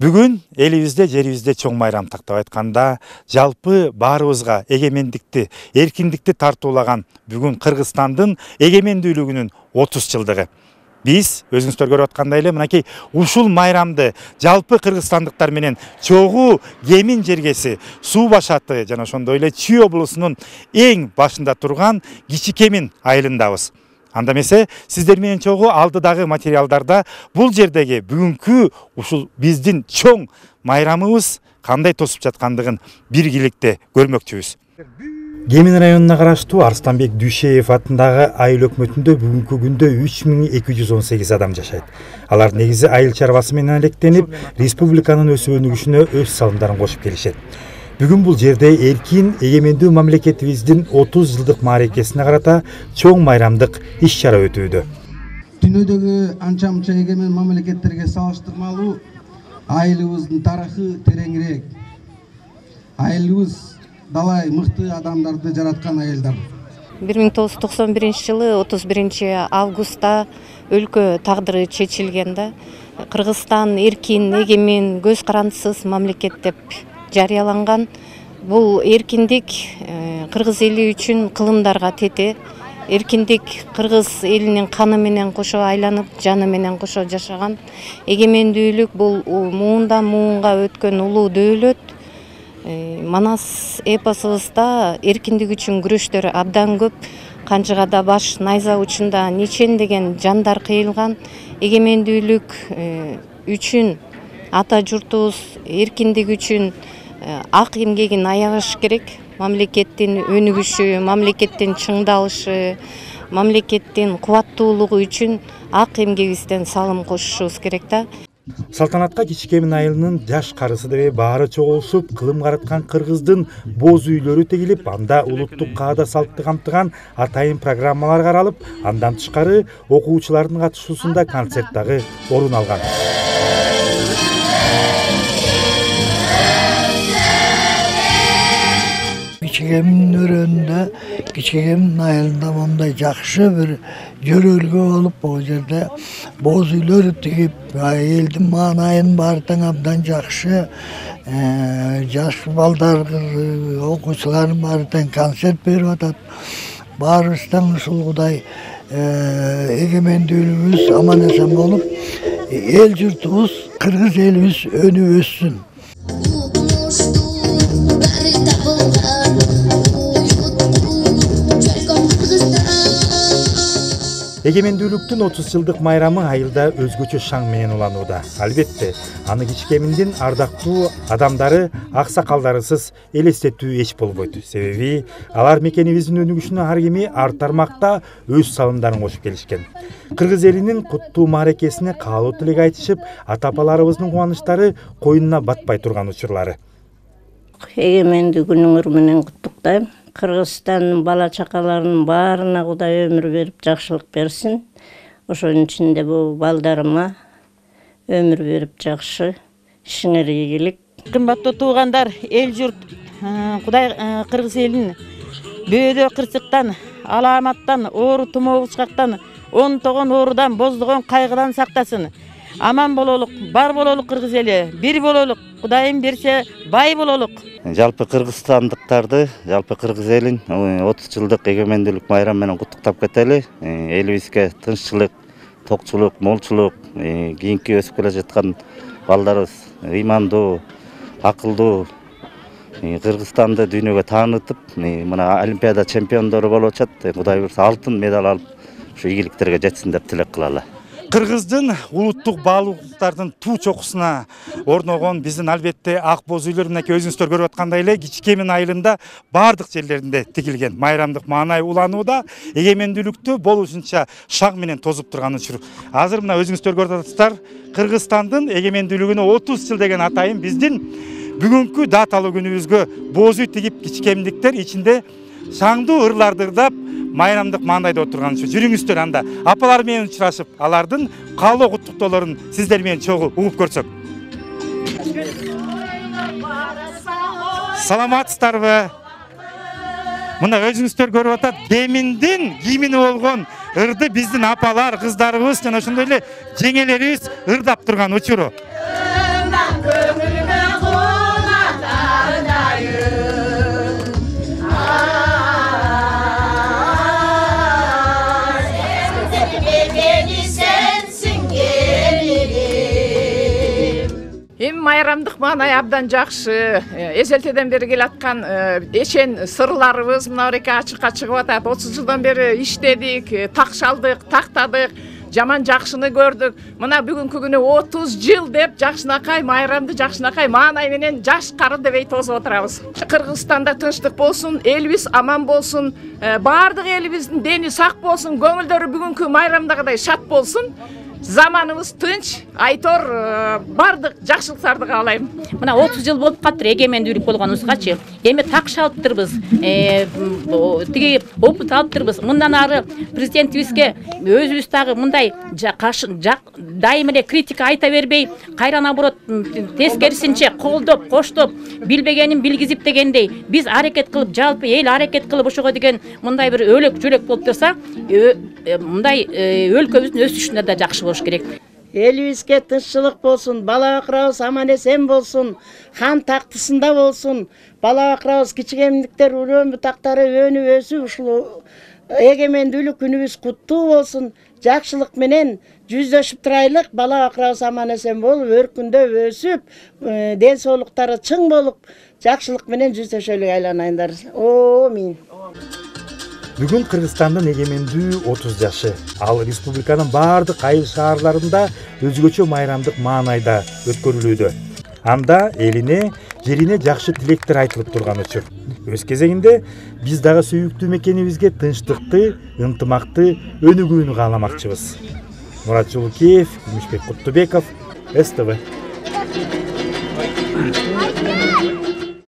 Бүгүн элибизде жерибизде чоң майрам тактап айтканда жалпы баарыбызга эгемендикти, эркиндикти тартуулаган бүгүн Кыргызстандын эгемендүүлүгүнүн 30 жылдыгы. Биз өзүңүздөр көрүп аткандай эле мынакей ушул майрамды жалпы кыргызстандыктар менен чогуу Кемин жергеси, Суу башаты жана ошондой эле Чүй облусунун эң башында турган Кичи Кемин айылындабыз. Анда эмесе сиздер менен чогуу алдыдагы материалдарда бул жердеги бүгүнкү ушул биздин чоң майрамыбыз кандай тосуп жаткандыгын биргиликте көрмөкчүбүз. Кемин районуна караштуу Арстанбек Дүйшеев атындагы айыл өкмөтүндө бүгүнкү күндө 3218 адам жашайт. Алар негизи айыл чарбасы менен алектенип, республиканын өсүп өнүгүшүнө өз салымдарын кошуп келишет. Бүгүн бул жерде эркин эгемендүү мамлекетибиздин 30 жылдык мааракесине карата чоң майрамдык иш-чара өтүүдө. Дүйнөдөгү анча-мынча эгемен мамлекеттерге салыштырмалуу айылыбыздын тарыхы тереңирээк. Айылыбыз далай мыкты адамдарды жараткан айылдар. 1991 жылы 31 августта өлкө тагдыры чечилгенде Кыргызстан эркин, эгемен, көз карандысыз мамлекет деп жарыяланган. Бул эркиндик кыргыз эли үчүн кылымдарга тете. Эркиндик кыргыз элинин каны менен кошо айланып, жаны менен кошо жашаган. Эгемендүүлүк бул муундан муунга өткөн улуу дөөлөт. Манас эпосубузда эркиндик үчүн күрөштөр абдан көп. Канчыгада баш найза учунда нечен деген жандар кыйылган. Эгемендүүлүк үчүн ата журтубуз эркиндик үчүн ак эмгегин аябаш керек. Мамлекеттин өнүгүшү, мамлекеттин чыңдалышы, мамлекеттин кубаттуулугу үчүн ак эмгегибизден салым кошушубуз керек да. Салтанатка Кичи Кемин айылынын жаш карысы деп баары чогулушуп, кылым караткан кыргыздын боз үйлөрү тегилип, анда улуттук каада салтты камтыган атайын программалар каралып, андан тышкары окуучулардын катышуусунда концерт дагы орун алган. Кичи Кемин өрөөнүндө, Кичи Кемин айылында мондай жакшы бир жөрөлгө болуп, бул жерде боз үйлөр тигип, элдин маанайын баары тең абдан жакшы. Жаш балдар, окуучулардын баары тең концерт берип атат. Баарыбыздан ушулдай эгемендүүлүгүбүз аман эсен болуп, эл журтубуз, кыргыз элибиз өнүп өссүн. Эгемендүүлүктүн 30 жылдык майрамы айылда өзгөчө шаң менен уланууда. Албетте, аны Кичи Кеминдин ардактуу адамдары, аксакалдарысыз элестетүү эч болбойт. Себеби алар мекенибиздин өнүгүшүнө ар кими ар тармакта өз салымдарын кошуп келишкен. Кыргыз элинин куттуу мааракесине каалоо тилек айтышып, ата-апаларыбыздын кубанычтары коюнуна батпай турган учурлары. Эгемендүүлүгүңөр менен куттуктайм. Кыргызстандын бала чакаларынын баарына Кудай өмүр берип, жакшылык берсин. Ошонун ичинде бул балдарыма өмүр берип, жакшы ишиңер ийгилик. Кымбаттуу туугандар, эл журт, Кудай кыргыз элин бөөдө кырсыктан, аламаттан, оору тумоо учкактан, онтогон оорудан, боздогон кайгыдан сактасын. Аман бололук, бар бололук кыргыз эли, бир бололук, Кудайым берсе бай бололук. Жалпы кыргызстандыктарды, жалпы кыргыз элин 30 жылдык эгемендүүлүк майрамы менен куттуктап кетели. Элибизге тынччылык, токчулук, молчулук, кийинки өсүп келе жаткан балдарыбыз ыймандуу, акылдуу Кыргызстанды дүйнөгө таанытып, мына Олимпиада чемпиондору болуп атат. Кудай буйрса алтын медаль алып, ушу ийгиликтерге жетсин деп тилек кылалы. Кыргыздын улуттук баалуулуктардын туу чокусуна орногон биздин албетте ак боз үйлөр мынакей өзүңүздөр көрүп аткандай эле Кичи Кемин айылында баардык жерлеринде тигилген. Майрамдык маанай уланууда, эгемендүүлүктү болушунча шаң менен тозуп турган учур. Азыр мына өзүңүздөр көрүп атасыздар, Кыргызстандын эгемендүүлүгүнө 30 жыл деген атайын биздин бүгүнкү даталуу күнүбүзгө боз үй тигип Кичи Кеминдиктер ичинде шаңдуу ырларды ырдап майрамдык маанайда отурган үчүн жүрүңүздөр анда апалар менен учурашып, алардын каалоо куттуктоолорун сиздер менен чогуу угуп көрсөк. Саламатсыздарбы? Мына өзүңүздөр көрүп атат, Кеминдин кийимини болгон ырды биздин апалар, кыздарыбыз жана ошондой эле жеңелерибиз ырдап турган учуру. Эми майрамдык маанай абдан жакшы. Эзелтеден бери келаткан эчен сырларыбыз мына эреке ачыкка чыгып атат. 30 жылдан бери иштедик, такшалдык, тактадык, жаман жакшыны көрдүк. Мына бүгүнкү күнү 30 жыл деп жакшынакай майрамды жакшынакай маанай менен жаш кары дебей тосуп отурабыз. Кыргызстанда тынчтык болсун, элибиз аман болсун, баардык элибиздин дени сак болсун, көңүлдөрү бүгүнкү майрамдагыдай шат болсун. Заманыбыз тынч, айтор бардык жакшылыктарды каалайм. Мына 30 жыл болуп калыптыр эгемендүүлүк болгонубузгачы. Эми такш алыптырбыз, тиги опыт алыптырбыз. Мындан ары президентибизге өзүбүз дагы мындай дайым эле критика айта бербей, кайра наоборот тескерисинче колдоп, коштоп, билбегенин билгизип дегендей, биз аракет кылып, жалпы эл аракет кылып ошого деген мындай бир өлөк жөлөк болуп турса, мындай өлкөбүздүн өсүшүнө да жакшы болуш керек. Элибизге тынччылык болсун, бала бакырабыз аман эсен болсун, хан тактысында болсун, бала бакырабыз кичигемдиктер үрөн бутактары өнүп өсүп, ушул эгемендүүлүк күнүбүз куттуу болсун, жакшылык менен жүздөшүп турайлык, бала бакырабыз аман эсен болуп, өркүндөп өсүп, ден соолуктары чың болуп, жакшылык менен жүздөшөлүк айланайындар. Амин. Бүгүн Кыргызстандын эгемендүү 30 жашы. Ал республиканын баардык айыл шаарларында өзгөчө майрамдык маанайда өткөрүлүүдө. Анда элине, жерине жакшы тилектер айтылып турган учур. Өз кезегинде биз дагы сүйүктүү мекенибизге тынчтыкты, ынтымакты өнүгүүнү кааламакчыбыз. Мурат Жулукеев, Күмүшбек Куттубеков, СТВ.